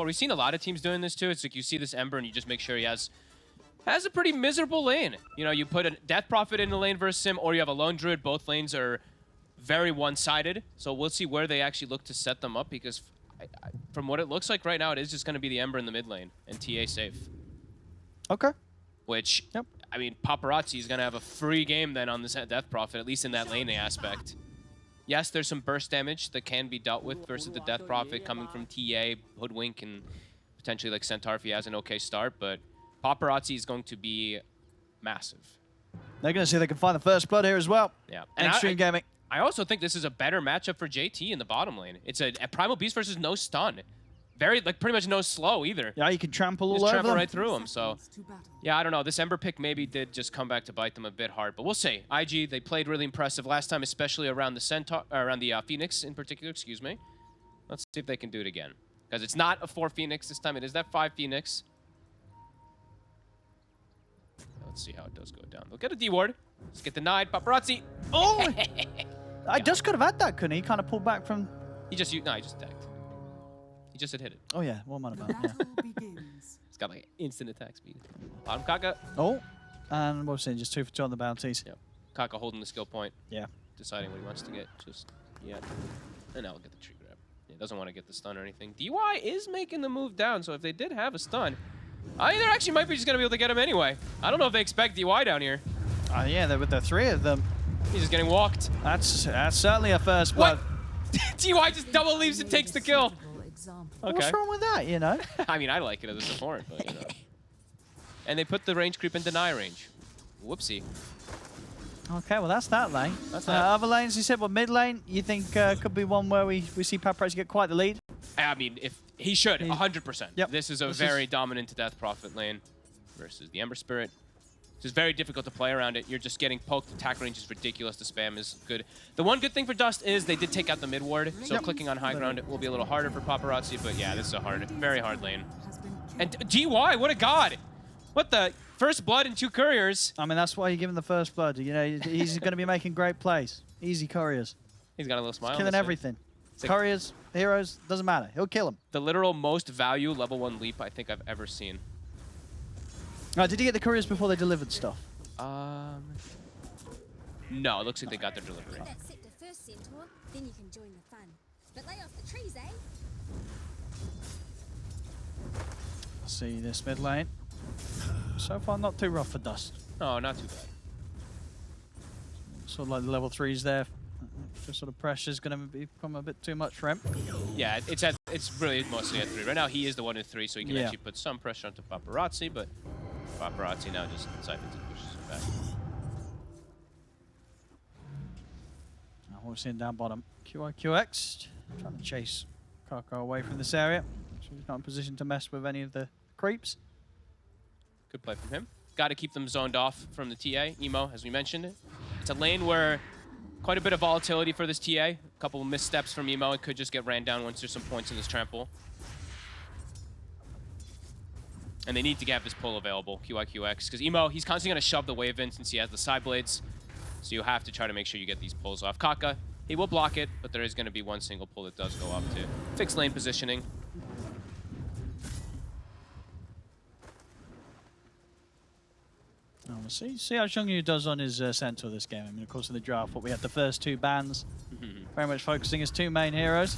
We've seen a lot of teams doing this too. It's like you see this Ember and you just make sure he has a pretty miserable lane. You know, you put a Death Prophet in the lane versus him, or you have a Lone Druid. Both lanes are very one-sided. So we'll see where they actually look to set them up, because from what it looks like right now, it is just going to be the Ember in the mid lane and TA safe. Okay. Which, I mean, Paparazzi is going to have a free game then on this Death Prophet, at least in that laning aspect. Yes, there's some burst damage that can be dealt with versus the Death Prophet coming from TA, Hoodwink, and potentially like Centaur if he has an okay start, but Paparazzi is going to be massive. They're going to see if they can find the first blood here as well. Yeah. And Xtreme Gaming. I also think this is a better matchup for JT in the bottom lane. It's a Primal Beast versus no stun. Very, like, pretty much no slow either. Yeah, you can trample all just over trample them. right through them, so... Yeah, I don't know. This Ember pick maybe did just come back to bite them a bit hard, but we'll see. IG, they played really impressive last time, especially around the Centaur, around the Phoenix in particular, excuse me. Let's see if they can do it again. Because it's not a 4 Phoenix this time, it is that 5 Phoenix. Let's see how it does go down. They'll get a D-ward. Let's get denied. Paparazzi. Oh! I just could have had that, couldn't he? He kind of pulled back from... He just attacked. He just had hit it. Oh, yeah. What am I about? Yeah. It's got like instant attack speed. Bottom Kaka. Oh. And what was saying? Just 2 for 2 on the bounties. Yep. Kaka holding the skill point. Yeah. Deciding what he wants to get. Just, yeah. And now we'll get the tree grab. He doesn't want to get the stun or anything. DY is making the move down, so if they did have a stun, I think they actually might be just going to be able to get him anyway. I don't know if they expect DY down here. Yeah, with the 3 of them. He's just getting walked. That's certainly a first blood. What? DY just double leaves and takes the kill. Okay. What's wrong with that, you know? I mean, I like it as a support, but, you know. And they put the range creep in deny range. Whoopsie. Okay, well, that's that lane. That's that. Other lanes, you said, well, mid lane, you think could be one where we see Paparazzi get quite the lead? I mean, if he should, 100%. Yep. This is a very dominant Death Prophet lane versus the Ember Spirit. It's just very difficult to play around it. You're just getting poked. Attack range is ridiculous. The spam is good. The one good thing for Dust is they did take out the mid ward, so clicking on high ground will be a little harder for Paparazzi, but yeah, this is a very hard lane. And GY, what a god! What the? First blood and 2 couriers. I mean, that's why you give him the first blood. You know, he's going to be making great plays. Easy couriers. He's got a little smile. He's killing everything. Couriers, heroes, doesn't matter. He'll kill them. The literal most value level 1 leap I think I've ever seen. Did you get the couriers before they delivered stuff? No, it looks like they got their delivery. First Centaur, then you can join the fun. But lay off the trees, eh? See this mid lane. So far, not too rough for Dust. Oh, not too bad. Sort of like the level 3s there. Just sort of pressure's going to become a bit too much for him. Yeah, it's really mostly at 3. Right now, he is the one at 3, so he can actually put some pressure onto Paparazzi, but Paparazzi now just siphons and pushes him back. Now we're seeing down bottom. QX trying to chase Kaka away from this area. So he's not in position to mess with any of the creeps. Good play from him. Got to keep them zoned off from the TA. Emo, as we mentioned. It's a lane where quite a bit of volatility for this TA. A couple of missteps from Emo. It could just get ran down once there's some points in this trample. And they need to have this pull available, QIQX, because Emo, he's constantly going to shove the wave in since he has the side blades. So you have to try to make sure you get these pulls off. Kaka, he will block it, but there is going to be one single pull that does go up to fix lane positioning. We'll see how Xiongyu does on his Centaur this game. I mean, of course, in the draft, we had the first 2 bans. Very much focusing his 2 main heroes.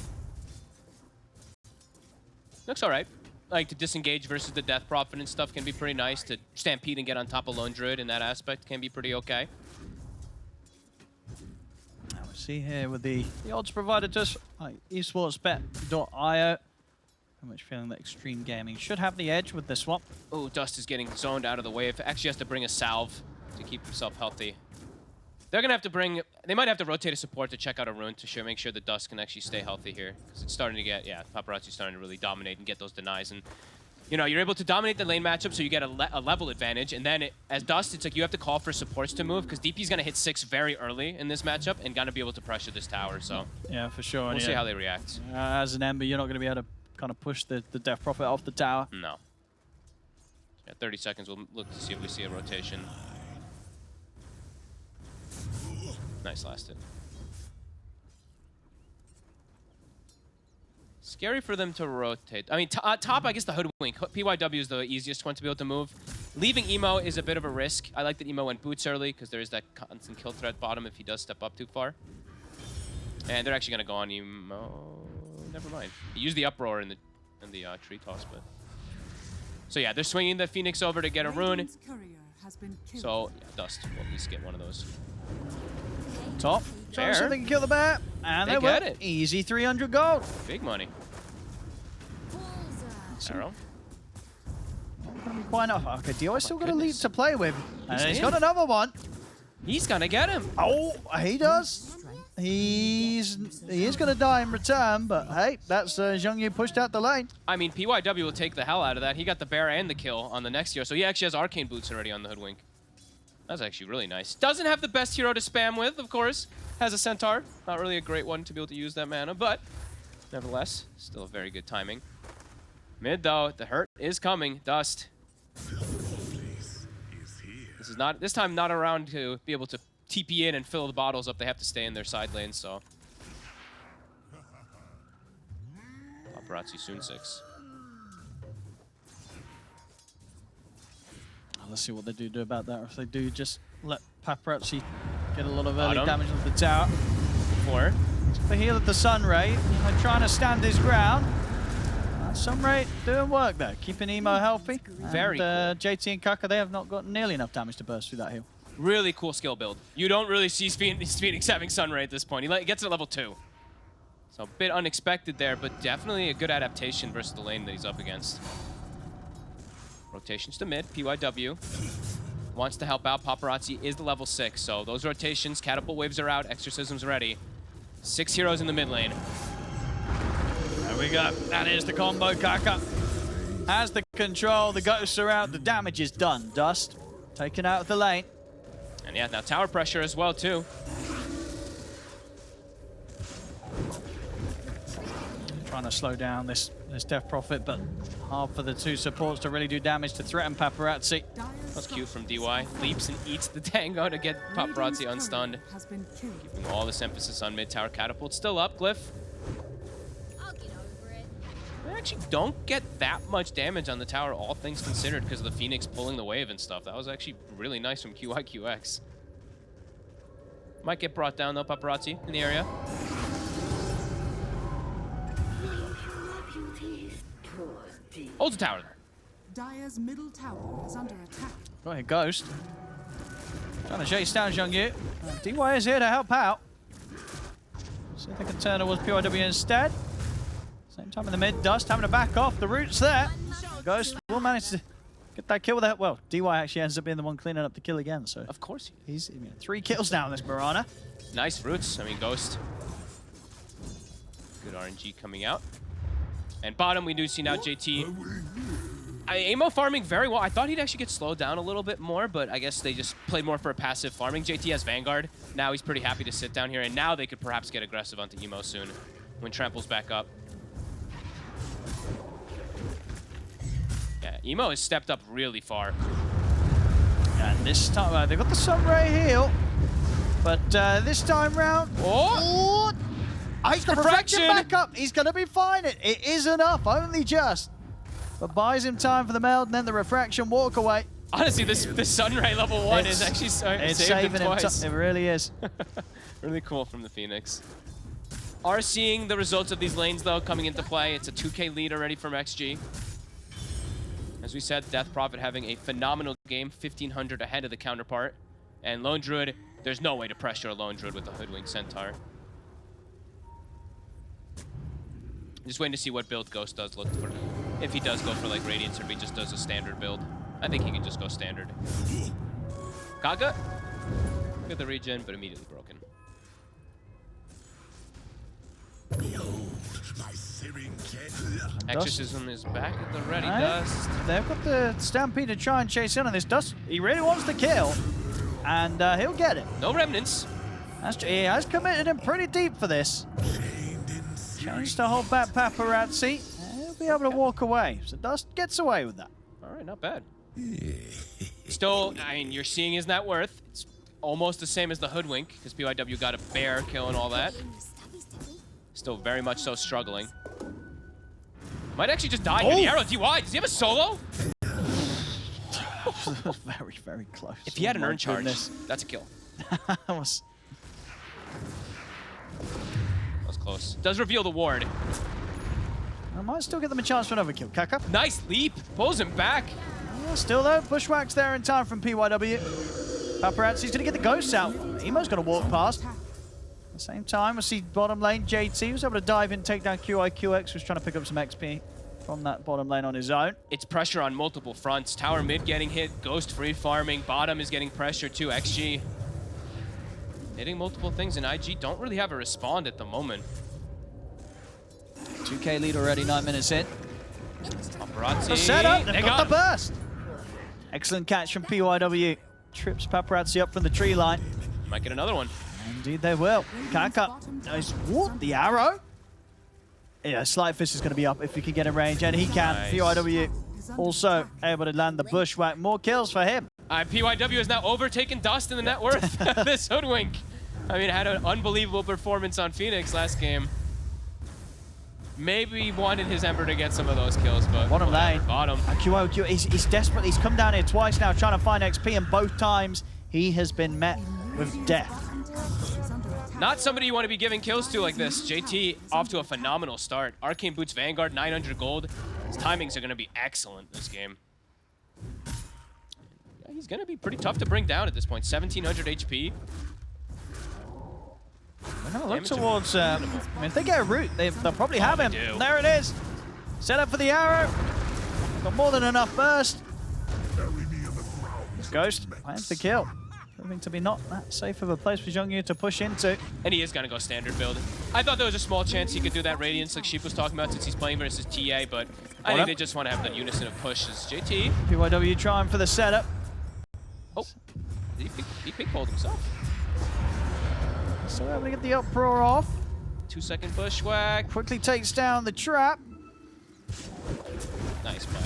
Looks all right. Like, to disengage versus the Death Prophet and stuff can be pretty nice. To stampede and get on top of Lone Druid in that aspect can be pretty okay. Now we see here with the odds provided to us, like esportsbet.io. Very much feeling that Xtreme Gaming should have the edge with this one. Oh, Dust is getting zoned out of the wave. Actually has to bring a salve to keep himself healthy. They're going to have to bring... They might have to rotate a support to check out a rune to make sure the Dust can actually stay healthy here. Because it's starting to get... Yeah, Paparazzi's starting to really dominate and get those denies. And, you know, you're able to dominate the lane matchup, so you get a level advantage. And then, as Dust, it's like you have to call for supports to move, because DP's going to hit 6 very early in this matchup and going to be able to pressure this tower, so... Yeah, for sure. We'll see how they react. As an Ember, you're not going to be able to kind of push the Death Prophet off the tower. No. Yeah, 30 seconds, we'll look to see if we see a rotation. Nice last hit. Scary for them to rotate. I mean, top, I guess the Hoodwink. PYW is the easiest one to be able to move. Leaving Emo is a bit of a risk. I like that Emo went boots early because there is that constant kill threat bottom if he does step up too far. And they're actually going to go on Emo. Never mind. He used the Uproar in the tree toss, but... So yeah, they're swinging the Phoenix over to get a rune. So yeah, Dust will at least get one of those. Top. Fair. So they can kill the bear. And they get will. it. Easy 300 gold. Big money. Arrow. Why not? Okay, DOI's still got a lead goodness. to play with. And he's in. got another one. He's going to get him. Oh, he does. He is going to die in return, but hey, that's Zhongyu pushed out the lane. I mean, PYW will take the hell out of that. He got the bear and the kill on the next hero, so he actually has Arcane Boots already on the Hoodwink. That's actually really nice. Doesn't have the best hero to spam with, of course. Has a Centaur. Not really a great one to be able to use that mana, but nevertheless, still a very good timing. Mid, though, the hurt is coming. Dust. This time not around to be able to TP in and fill the bottles up. They have to stay in their side lanes, so. Paparazzi soon 6. Let's see what they do about that. If they do just let Paparazzi get a lot of early Bottom. damage on the tower. 4. The heal of the Sunray, trying to stand his ground. Sunray doing work there, keeping Emo healthy. Very cool. JT and Kaka, they have not got nearly enough damage to burst through that heal. Really cool skill build. You don't really see Phoenix having Sunray at this point. He gets to level 2. So a bit unexpected there, but definitely a good adaptation versus the lane that he's up against. Rotations to mid, PYW. Wants to help out. Paparazzi is the level 6, so those rotations, catapult waves are out, exorcism's ready. 6 heroes in the mid lane. There we go. That is the combo. Kaka has the control. The ghosts are out. The damage is done. Dust taken out of the lane. And yeah, now tower pressure as well, too. Trying to slow down this Death Prophet, but hard for the two supports to really do damage to threaten Paparazzi. That's cute from DY. Leaps and eats the tango to get Paparazzi unstunned. Keeping all this emphasis on mid-tower. Catapult still up. Glyph. I'll get over it. They actually don't get that much damage on the tower, all things considered, because of the Phoenix pulling the wave and stuff. That was actually really nice from QIQX. Might get brought down, though, Paparazzi in the area. Holds the tower there. Dire's middle tower is under attack. Go ahead, Ghost. Trying to chase down Zhongyu. DY is here to help out. See if they can turn towards PYW instead. Same time in the mid. Dust having to back off. The root's there. Ghost will manage to get that kill with that. Well, DY actually ends up being the one cleaning up the kill again. So Of course. he's 3 kills now on this Mirana. Nice roots. I mean, Ghost. Good RNG coming out. And bottom, we do see now JT. Amo farming very well. I thought he'd actually get slowed down a little bit more, but I guess they just played more for a passive farming. JT has Vanguard. Now he's pretty happy to sit down here, and now they could perhaps get aggressive onto Emo soon when Trample's back up. Yeah, Emo has stepped up really far. And this time, they've got the Sunray heal. But this time round... Oh! He's got refraction back up. He's going to be fine. It is enough, only just. But buys him time for the meld and then the refraction walk away. Honestly, this Sunray level 1 is actually it's saved him saving twice. It really is. Really cool from the Phoenix. Are seeing the results of these lanes, though, coming into play. It's a 2K lead already from XG. As we said, Death Prophet having a phenomenal game, 1,500 ahead of the counterpart. And Lone Druid, there's no way to pressure a Lone Druid with a Hoodwink Centaur. Just waiting to see what build Ghost does look for. If he does go for like Radiance or if he just does a standard build. I think he can just go standard. Kaga? Good the regen, but immediately broken. Exorcism is back at the ready. Dust. They've got the Stampede to try and chase in on this Dust. He really wants the kill, and he'll get it. No remnants. He has committed him pretty deep for this. Changed to hold back Paparazzi. He'll be able to walk away. So Dust gets away with that. All right, not bad. Still, I mean, you're seeing his net worth. It's almost the same as the Hoodwink, because PYW got a bear kill and all that. Still very much so struggling. Might actually just die. The arrow, DY. Does he have a solo? Very, very close. If he had an Oh my urn charge, goodness. that's a kill. That was Close. Does reveal the ward. I might still give them a chance for another kill. Kaka. Nice leap. Pulls him back. Yeah, still though, bushwhacks there in time from PYW. Paparazzi's gonna get the ghosts out. Emo's gonna walk past. At the same time, we see bottom lane. JT was able to dive in, take down QIQX, was trying to pick up some XP from that bottom lane on his own. It's pressure on multiple fronts. Tower mid getting hit. Ghost free farming. Bottom is getting pressure too. XG hitting multiple things, and IG don't really have a respond at the moment. 2K lead already, 9 minutes in. Paparazzi. The setup, They they've got the burst. Excellent catch from PYW. Trips Paparazzi up from the tree line. Might get another one. Indeed they will. Kaka, nice. Whoop, the arrow. Yeah, Slight Fist is going to be up if he can get in range, and he can. Nice. PYW also able to land the bushwhack. More kills for him. PYW has now overtaken Dust in the net worth. This hoodwink. I mean, had an unbelievable performance on Phoenix last game. Maybe wanted his Ember to get some of those kills, but Bottom lane. Bottom. QO, he's desperate. He's come down here twice now trying to find XP, and both times he has been met with death. Not somebody you want to be giving kills to like this. JT off to a phenomenal start. Arcane Boots Vanguard, 900 gold. His timings are going to be excellent this game. Yeah, he's going to be pretty tough to bring down at this point. 1700 HP. We're going to look towards, I mean, if they get a root, they'll probably have him. do. There it is. Set up for the arrow. Got more than enough burst. Ghost finds the kill. Proving to be not that safe of a place for Zhongyu to push into. And he is going to go standard build. I thought there was a small chance he could do that Radiance like Sheep was talking about since he's playing versus TA, but I think they just want to have the unison of pushes. JT. PYW trying for the setup. Oh, he pink-pulled himself. So able to get the uproar off. 2-second bushwhack. Quickly takes down the trap. Nice play.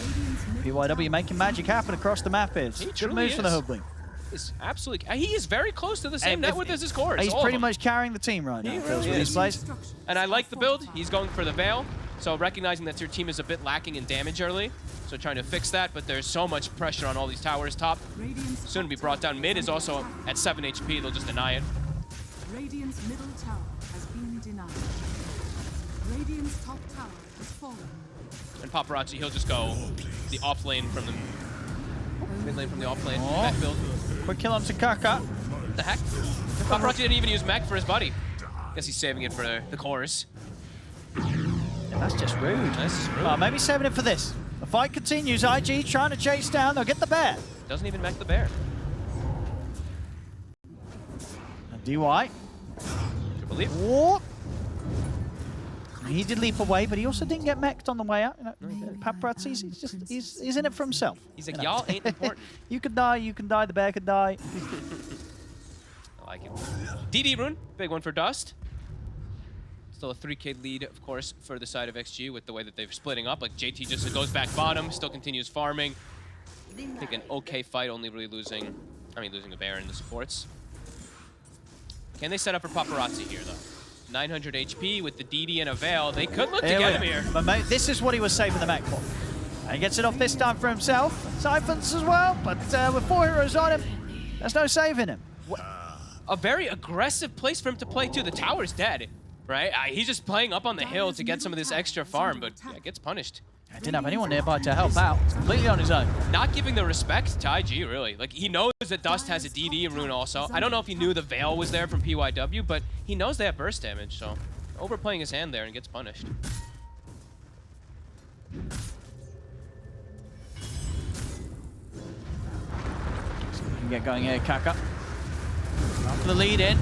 PYW making magic happen across the map is. He Good truly moves for the is. hoodwink. Is absolutely. He is very close to the same net worth as his cores. He's all of pretty them. much carrying the team right now. He Feels really with is. these plays. And I like the build. He's going for the Veil. So recognizing that your team is a bit lacking in damage early. So trying to fix that, but there's so much pressure on all these towers. Top soon to be brought down. Mid is also at 7 HP. They'll just deny it. Radiant's middle tower has been denied. Radiant's top tower has fallen. And Paparazzi, he'll just go the off lane from the mid lane from the off lane. Oh. Mech build. Quick kill onto Kaka. What the heck? Paparazzi didn't even use mech for his buddy. Guess he's saving it for the chorus. Yeah, that's just rude. This is rude. Well, maybe saving it for this. The fight continues. IG trying to chase down. They'll get the bear. Doesn't even mech the bear. And DY. Triple leap. Whoop. He did leap away, but he also didn't get mech'd on the way out. You know, Paparazzi, he's in it for himself. He's like, You know. y'all ain't important. You could die, the bear could die. I like it. DD rune, big one for Dust. Still a 3K lead, of course, for the side of XG with the way that they're splitting up. Like JT just goes back bottom, still continues farming. I think an okay fight, only really losing the bear and the supports. Can they set up for Paparazzi here, though? 900 HP with the DD and a Veil. They could look to get him here. But mate, this is what he was saving the mech for. And he gets it off this time for himself. Siphons as well, but with 4 heroes on him, there's no saving him. A very aggressive place for him to play, too. The tower's dead, right? He's just playing up on the hill to get some of this extra farm, but yeah, gets punished. He didn't have anyone nearby to help out. Completely on his own. Not giving the respect to IG, really. Like, he knows that Dust has a DD rune also. I don't know if he knew the Veil was there from PYW, but he knows they have burst damage, so overplaying his hand there and gets punished. So we can get going here, Kaka. After the lead in.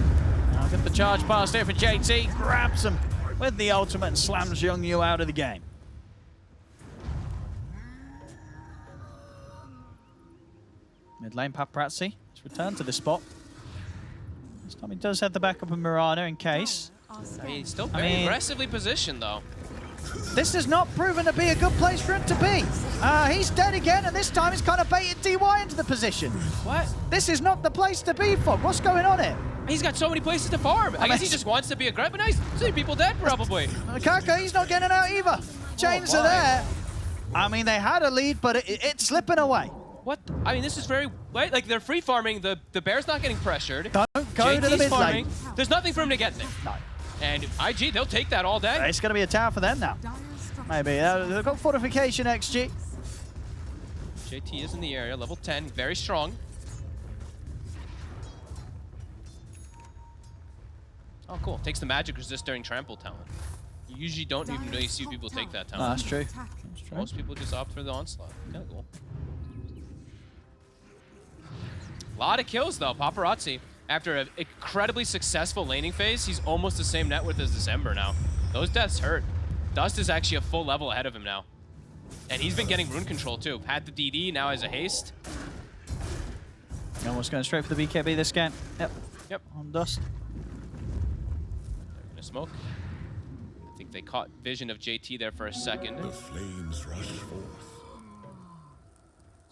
Now get the charge pass there for JT. Grabs him with the ultimate and slams Zhongyu out of the game. Mid lane Paparazzi has returned to the spot. This time he does have the backup of Mirana in case. I mean, he's still very aggressively positioned, though. This has not proven to be a good place for him to be. He's dead again, and this time he's kind of baited DY into the position. What? This is not the place to be, Fog. What's going on here? He's got so many places to farm. I guess he just wants to be aggressive. Nice. See people dead, probably. Kaka, he's not getting out either. chains Oh, are my. there. I mean, they had a lead, but it's slipping away. What? I mean, this is very... Right? Like, they're free farming. The Bear's not getting pressured. Don't go to the JT's mid farming. lane. There's nothing for him to get there. No. And IG, they'll take that all day. It's going to be a tower for them now. Dire structures. Maybe. They've got fortification, XG. JT is in the area, level 10, very strong. Oh, cool. Takes the magic resist during trample talent. You usually don't even really see people take that No, talent. that's true. Attack. That's true. Most people just opt for the onslaught. Kind of cool. A lot of kills, though. Paparazzi, after an incredibly successful laning phase, he's almost the same net worth as December now. Those deaths hurt. Dust is actually a full level ahead of him now. And he's been getting rune control, too. Had the DD, now has a haste. Almost going straight for the BKB this game. Yep. Yep. On Dust. They're gonna smoke. I think they caught vision of JT there for a second. The flames rush forth.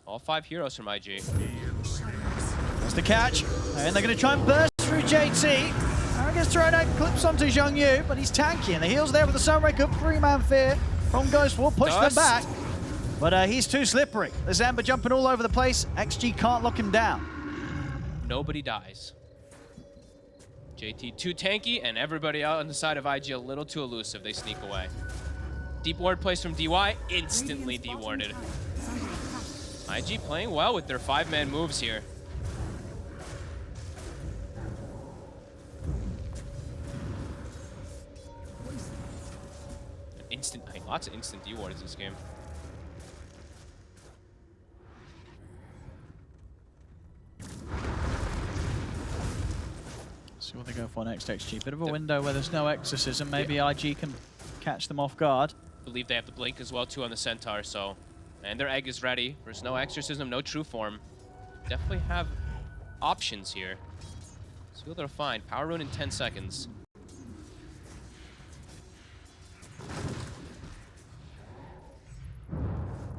All 5 heroes from IG. That's the catch. And they're going to try and burst through JT. Aaron gets thrown out, clips onto Zhongyu, but he's tanky. And the heal's there with the Sunbreak up. 3-man fear from Ghost will push them Dust. back. But he's too slippery. There's Ember jumping all over the place. XG can't lock him down. Nobody dies. JT too tanky, and everybody out on the side of IG a little too elusive. They sneak away. Deep ward plays from DY, instantly Radiant's bottom dewarded. tower is under attack. IG playing well with their 5-man moves here. Lots of instant dewards this game. See what they go for next, XG. Bit of a window where there's no exorcism. Maybe IG can catch them off guard. Believe they have the blink as well too on the Centaur, so... And their egg is ready. There's no exorcism, no true form. Definitely have options here. See what they'll find. Power rune in 10 seconds.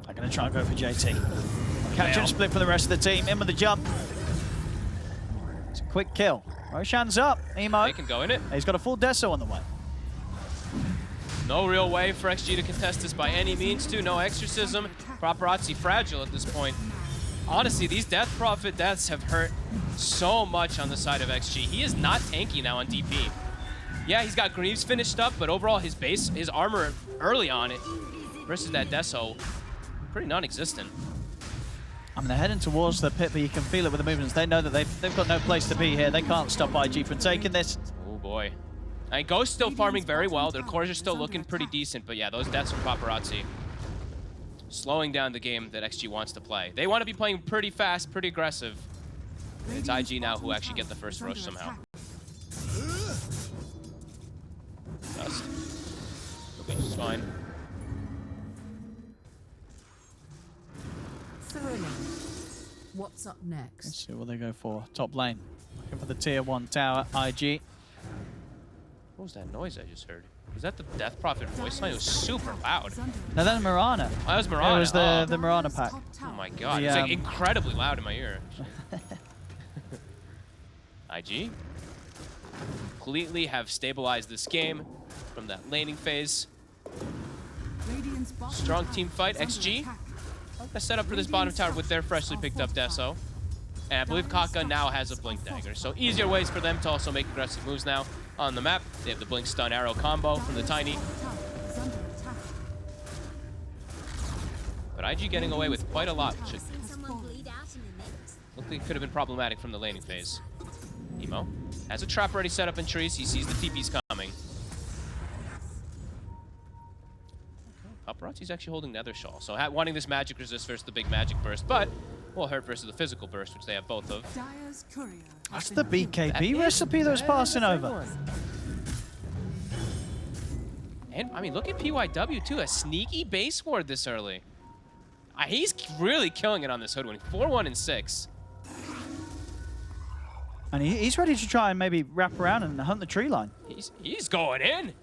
I'm going to try and go for JT. Catch and split for the rest of the team. In with the jump. It's a quick kill. Roshan's up. Emo. They can go in it. He's got a full Deso on the way. No real way for XG to contest this by any means, too. No exorcism. Paparazzi fragile at this point. Honestly, these Death Prophet deaths have hurt so much on the side of XG. He is not tanky now on DP. Yeah, he's got Greaves finished up, but overall his base, his armor early on it versus that Deso, pretty non-existent. I mean, they're heading towards the pit, but you can feel it with the movements. They know that they've got no place to be here. They can't stop IG from taking this. Oh boy. And Ghost still farming very well. Their cores are still looking pretty decent, but yeah, those deaths from Paparazzi slowing down the game that XG wants to play. They want to be playing pretty fast, pretty aggressive. And it's IG now who actually get the first rush somehow. Dust. Okay, just fine. What's up Let's next? see what they go for. Top lane. Looking for the tier 1 tower, IG. What was that noise I just heard? Was that the Death Prophet voice line? It was super loud. No, then Mirana. Oh, that was Mirana. It was the Mirana pack. Oh my god, The, it's like incredibly loud in my ear. IG completely have stabilized this game from that laning phase. Strong team fight. XG gonna set up for this bottom tower with their freshly picked up Deso. And I believe Kaka now has a Blink Dagger. So easier ways for them to also make aggressive moves now on the map. They have the Blink Stun Arrow combo from the Tiny. But IG getting away with quite a lot, which Someone bleed out in the mix. looked like it could have been problematic from the laning phase. Emo has a trap already set up in trees. He sees the TP's coming. Paparazzi's actually holding Nether Shawl, so wanting this magic resist versus the big magic burst, but will hurt versus the physical burst, which they have both of. That's the BKB That is recipe that was passing a good over. one. And, I mean, look at PYW, too. A sneaky base ward this early. He's really killing it on this Hoodwink. 4-1 and 6. And he's ready to try and maybe wrap around and hunt the tree line. He's going in.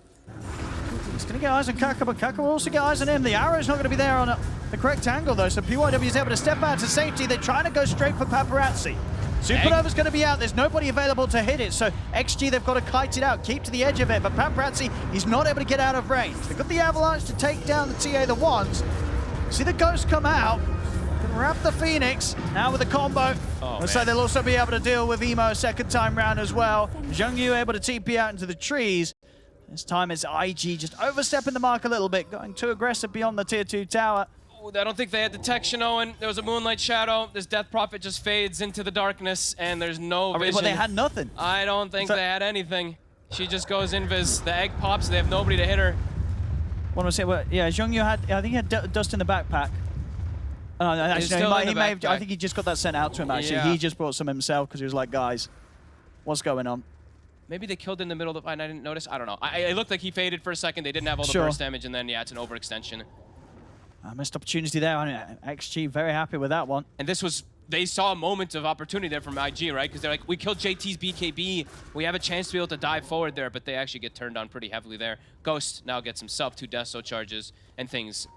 He's going to get eyes on Kaka, but Kaka will also get eyes on him. The arrow's not going to be there on the correct angle, though, so PYW is able to step out to safety. They're trying to go straight for Paparazzi. Supernova's going to be out. There's nobody available to hit it. So XG, they've got to kite it out, keep to the edge of it. But Paparazzi, he's not able to get out of range. They've got the Avalanche to take down the TA, the ones. See the Ghost come out. Can wrap the Phoenix. Now with the combo. Looks like they'll also be able to deal with Emo a second time round as well. Zhongyu able to TP out into the trees. This time it's IG just overstepping the mark a little bit, going too aggressive beyond the tier 2 tower. Oh, I don't think they had detection, Owen. There was a Moonlight Shadow. This Death Prophet just fades into the darkness, and there's no vision. Well, they had nothing. I don't think they had anything. She just goes invis. The egg pops. They have nobody to hit her. What was it? Well, yeah, Zhongyu had, I think he had dust in the backpack. Oh, no, actually, no, he may have, I think he just got that sent out to him, actually. Yeah. He just brought some himself because he was like, guys, what's going on? Maybe they killed in the middle of the fight and I didn't notice. I don't know. It looked like he faded for a second. They didn't have all the burst damage, and then, yeah, it's an overextension. Missed opportunity there. XG very happy with that one. And this was, they saw a moment of opportunity there from IG, right? Because they're like, we killed JT's BKB. We have a chance to be able to dive forward there, but they actually get turned on pretty heavily there. Ghost now gets himself 2 Deso charges, and things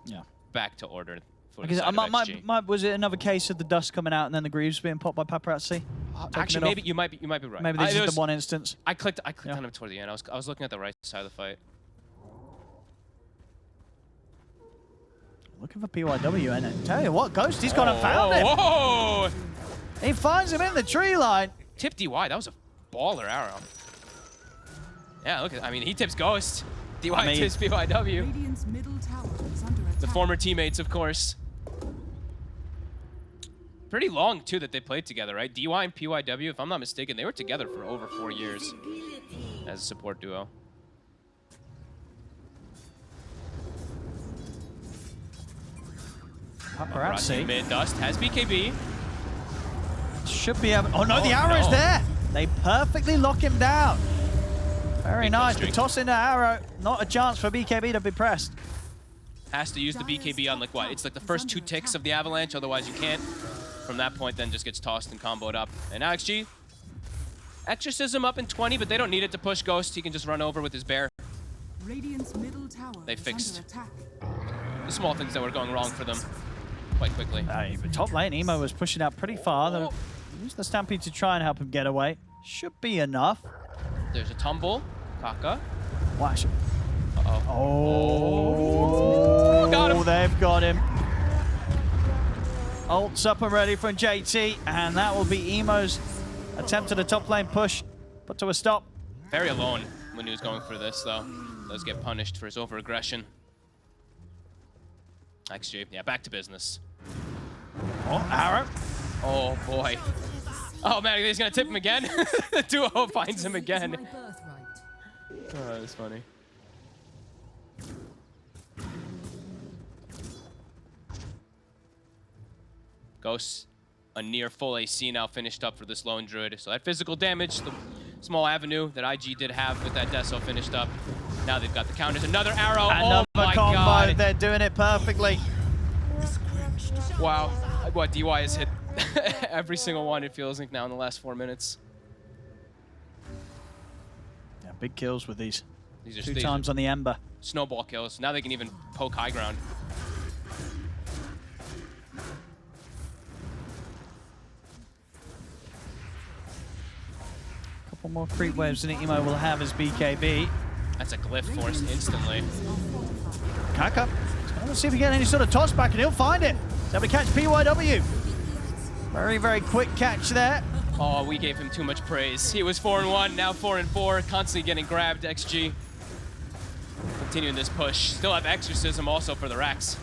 back to order. Was it another case of the dust coming out and then the Greaves being popped by Paparazzi? Actually, maybe you might be right. Maybe this is the one instance. I clicked on him toward the end. I was looking at the right side of the fight. Looking for PYW, and I tell you what, Ghost, he's gone and found him. Whoa! He finds him in the tree line. Tip DY, that was a baller arrow. Yeah, look at, I mean, he tips Ghost. DY tips PYW. Radiant's middle tower is under attack. The former teammates, of course. Pretty long, too, that they played together, right? DY and PYW, if I'm not mistaken, they were together for over 4 years as a support duo. Paparazzi. Mid dust has BKB. Should be able. Oh no, the arrow is there. They perfectly lock him down. Very nice. They toss in the arrow. Not a chance for BKB to be pressed. Has to use the BKB on like what? It's like the first 2 ticks of the avalanche, otherwise you can't. From that point, then just gets tossed and comboed up. And now XG. Exorcism up in 20, but they don't need it to push Ghost. He can just run over with his bear. Radiant's middle tower They fixed is under attack. the small things that were going wrong for them quite quickly. But top lane, Emo was pushing out pretty far. They used the Stampede to try and help him get away. Should be enough. There's a tumble. Kaka. Watch. Uh-oh. Oh, got him. They've got him. Ult's up and ready from JT, and that will be Emo's attempt at a top lane push, put to a stop. Very alone when he was going for this, though. Does get punished for his over-aggression. XG, yeah, back to business. Oh, arrow. Oh, boy. Oh, man, he's going to tip him again? The duo finds him again. Oh, that's funny. Ghost, a near full AC now finished up for this lone druid. So that physical damage, the small avenue that IG did have with that Deso finished up. Now they've got the counters. Another arrow. Another my combo. God. They're doing it perfectly. Wow. What, DY has hit every single one, it feels like, now in the last 4 minutes. Yeah, big kills with these. These are 2 times on the Ember. Snowball kills. Now they can even poke high ground. Couple more creep waves than Emo will have as BKB. That's a glyph forced instantly. Kaka. Let's see if we get any sort of toss back, and he'll find it. He's able to catch PYW. Very, very quick catch there. Oh, we gave him too much praise. He was 4-1, now 4-4, constantly getting grabbed, XG. Continuing this push. Still have Exorcism also for the Rex.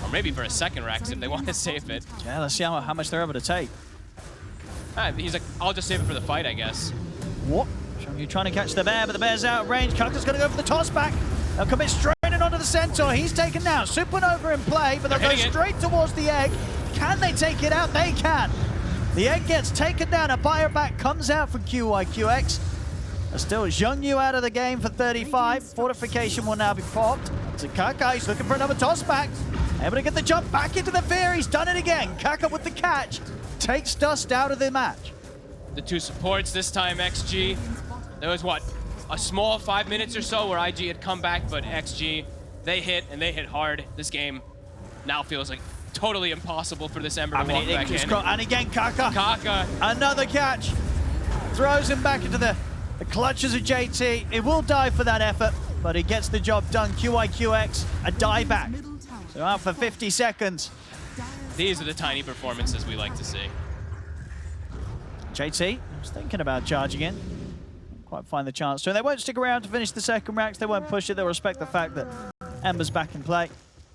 Or maybe for a second Rex if they want to save it. Yeah, let's see how much they're able to take. He's like, I'll just save it for the fight, I guess. What? You're trying to catch the bear, but the bear's out of range. Kaka's going to go for the toss back. They'll commit straight in onto the Centaur. He's taken down. Supernova in play, but they'll go straight towards the egg. Can they take it out? They can. The egg gets taken down. A buyer back comes out from QYQX. Still Zhongyu out of the game for 35. Fortification will now be popped. So Kaka, he's looking for another toss back. Able to get the jump back into the fear. He's done it again. Kaka with the catch. Takes Dust out of the match. The 2 supports this time, XG. There was, what, a small 5 minutes or so where IG had come back, but XG, they hit, and they hit hard. This game now feels like totally impossible for this Ember to walk back in. And again, Kaka. Kaka. Another catch. Throws him back into the clutches of JT. He will die for that effort, but he gets the job done. QIQX, a die back. So out for 50 seconds. These are the tiny performances we like to see. JT was thinking about charging in. Didn't quite find the chance to. And they won't stick around to finish the second racks. They won't push it. They'll respect the fact that Ember's back in play.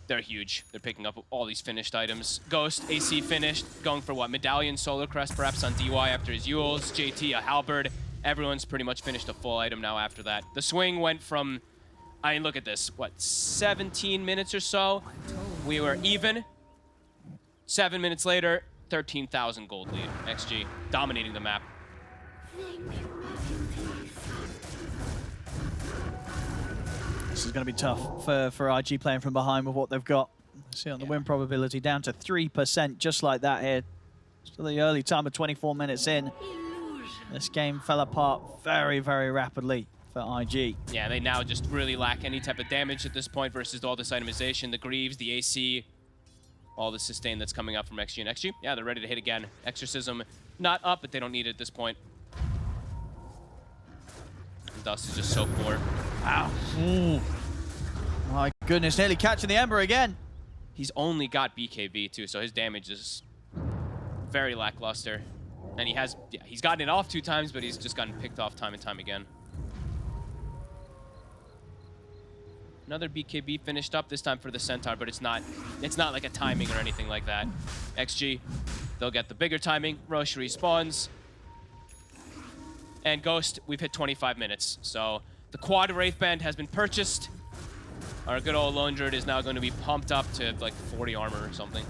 They're huge. They're picking up all these finished items. Ghost, AC finished, going for what? Medallion, Solar Crest perhaps on DY after his Yules. JT, a Halberd. Everyone's pretty much finished a full item now after that. The swing went from, I mean, look at this. What, 17 minutes or so? We were even. 7 minutes later, 13,000 gold lead. XG dominating the map. This is going to be tough for IG playing from behind with what they've got. See on the win probability down to 3%, just like that here. Still the early time of 24 minutes in. This game fell apart very, very rapidly for IG. Yeah, they now just really lack any type of damage at this point versus all this itemization, the Greaves, the AC, all the sustain that's coming up from XG and XG. Yeah, they're ready to hit again. Exorcism not up, but they don't need it at this point. Dust is just so poor. Wow. Ooh. My goodness, nearly catching the Ember again. He's only got BKB too, so his damage is very lackluster. And he has, yeah, he's gotten it off 2 times, but he's just gotten picked off time and time again. Another BKB finished up this time for the Centaur, but it's not like a timing or anything like that. XG, they'll get the bigger timing. Roche respawns. And Ghost, we've hit 25 minutes. So the quad Wraith Band has been purchased. Our good old Lone Druid is now going to be pumped up to like 40 armor or something.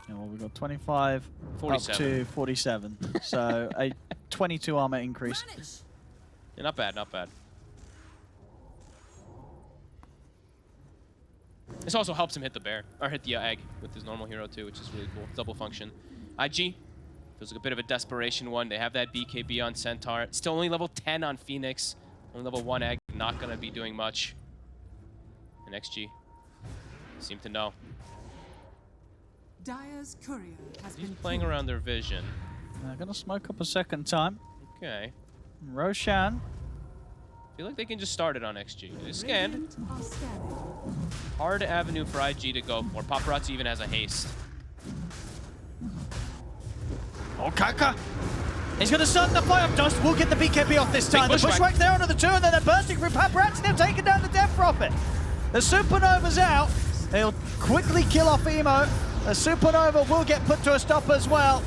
Yeah, well, we've got 25 47. up to 47. So a 22 armor increase. Yeah, not bad, not bad. This also helps him hit the bear, or hit the egg with his normal hero too, which is really cool. Double function. IG feels like a bit of a desperation one. They have that BKB on Centaur. Still only level 10 on Phoenix. Only level 1 egg. Not going to be doing much. And XG seem to know. Dire's courier has He's been playing around their vision. They're going to smoke up a second time. Okay. Roshan. I feel like they can just start it on XG. They scanned. Radiant are scanning. Hard avenue for IG to go for. Paparazzi even has a haste. Oh, Kaka. He's going to start the fire. Dust will get the BKB off this time. The Bushwhack's there under the 2, and then they're bursting through Paparazzi. They've taken down the Death Prophet. The Supernova's out. He'll quickly kill off Emo. The Supernova will get put to a stop as well.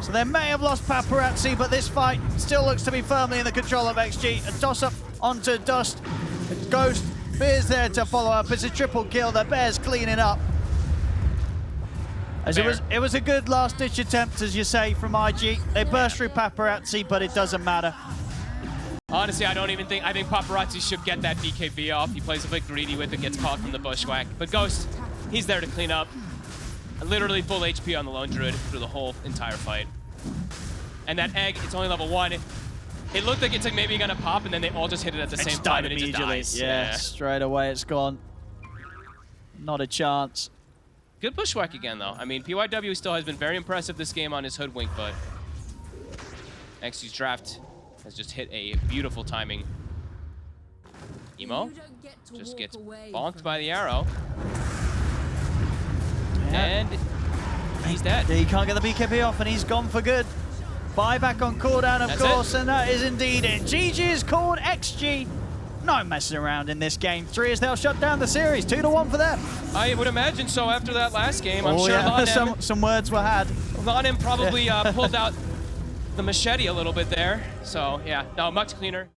So they may have lost Paparazzi, but this fight still looks to be firmly in the control of XG. A toss-up onto Dust. The Ghost Bear's there to follow up. It's a triple kill. The Bear's cleaning up. As it was a good last-ditch attempt, as you say, from IG. They burst through Paparazzi, but it doesn't matter. Honestly, I think Paparazzi should get that BKB off. He plays a bit greedy with it, gets caught from the Bushwhack. But Ghost, he's there to clean up. Literally full HP on the Lone Druid through the whole entire fight. And that egg, it's only level 1. It looked like it's like maybe gonna pop, and then they all just hit it at the same time, and it just dies. Yeah, straight away it's gone. Not a chance. Good Bushwhack again, though. I mean, PYW still has been very impressive this game on his Hoodwink, but XG's draft has just hit a beautiful timing. Emo just gets bonked by the arrow. And he's dead. He can't get the BKB off, and he's gone for good. Buyback on cooldown, of course, and that is indeed it. GG is called. XG, no messing around in this game. 3 as they'll shut down the series. 2-1 for them. I would imagine so after that last game. I'm sure Lonem, some words were had. Lonem probably pulled out the machete a little bit there. So, yeah, no, much cleaner.